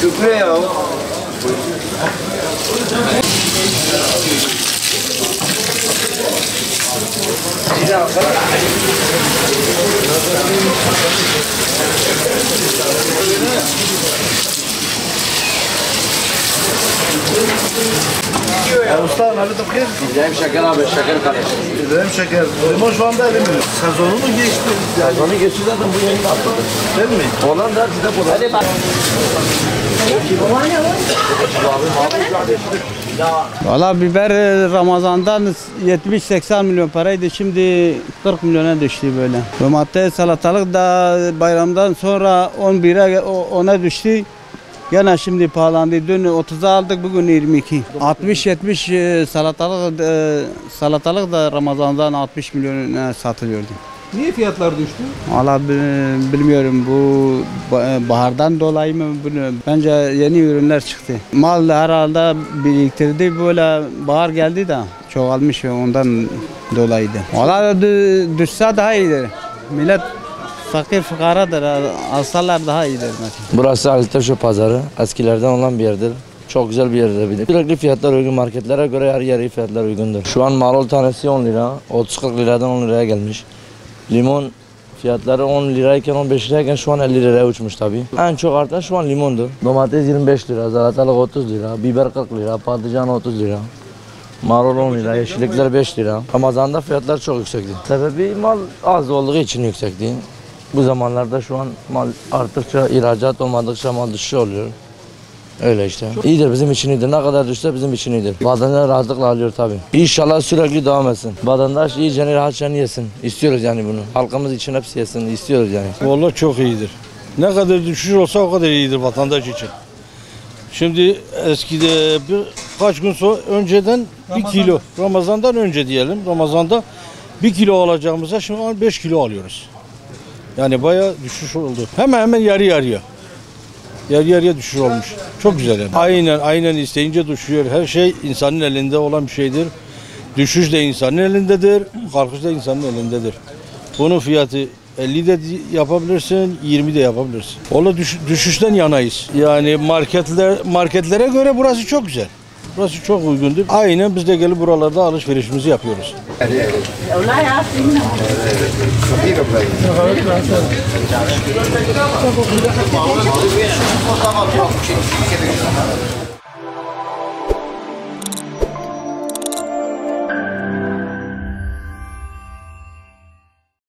Şükrü ya. Usta Ali Tıpkır. İbrahim Şeker abi, Şeker kardeşim. İbrahim Şeker. Limon şu anda elim mi? Sezonu mu geçti? Sezonu geçti zaten bu yeni atladı. Değil mi? Olan da bize bu. Hadi bak. Valla biber Ramazan'dan 70-80 milyon paraydı, şimdi 40 milyona düştü böyle. Domates, salatalık da bayramdan sonra 11'e 10'a düştü. Gene şimdi pahalandı. Dün 30'a aldık, bugün 22. 60-70 salatalık da Ramazan'dan 60 milyona satılıyordu. Niye fiyatlar düştü? Valla bilmiyorum, bu bahardan dolayı mı bilmiyorum. Bence yeni ürünler çıktı. Mal herhalde biriktirdi, böyle bahar geldi de çoğalmış ve ondan dolayıydı. Valla düşse daha iyidir. Millet fakir fukaradır, alsalar daha iyidir mesela. Burası Ali Taşo Pazarı. Eskilerden olan bir yerdir. Çok güzel bir yerdir bir de. Sürekli fiyatlar uygun, marketlere göre her yeri fiyatlar uygundur. Şu an marul tanesi 10 lira, 30-40 liradan 10 liraya gelmiş. Limon fiyatları 10 lirayken 15 lirayken şu an 50 liraya uçmuş tabii. En çok artan şu an limondur. Domates 25 lira, salatalık 30 lira, biber 40 lira, patlıcan 30 lira. Marul 10 lira, yeşillikler 5 lira. Ramazan'da fiyatlar çok yüksekti. Sebebi mal az olduğu için yüksekti. Bu zamanlarda şu an mal arttıkça, ihracat olmadıkça mal düşüşü oluyor. Öyle işte. İyidir, bizim için iyidir. Ne kadar düşse bizim için iyidir. Vatandaş rahatlıkla alıyor tabii. İnşallah sürekli devam etsin. Vatandaş iyice rahatça yesin. İstiyoruz yani bunu. Halkımız için hepsi yesin. İstiyoruz yani. Vallahi çok iyidir. Ne kadar düşüş olsa o kadar iyidir vatandaş için. Şimdi eskide birkaç gün sonra önceden 1 kilo, Ramazan'dan önce diyelim. Ramazan'da 1 kilo alacağımıza şimdi 5 kilo alıyoruz. Yani bayağı düşüş oldu. Hemen yarı yarıya. Yarı yarıya düşüş olmuş. Çok güzel yani. Aynen isteyince düşüyor. Her şey insanın elinde olan bir şeydir. Düşüş de insanın elindedir. Kalkış da insanın elindedir. Bunun fiyatı 50 de yapabilirsin, 20 de yapabilirsin. Ola düşüşten yanayız. Yani marketlere göre burası çok güzel. Burası çok uygundur. Aynen biz de gelip buralarda alışverişimizi yapıyoruz.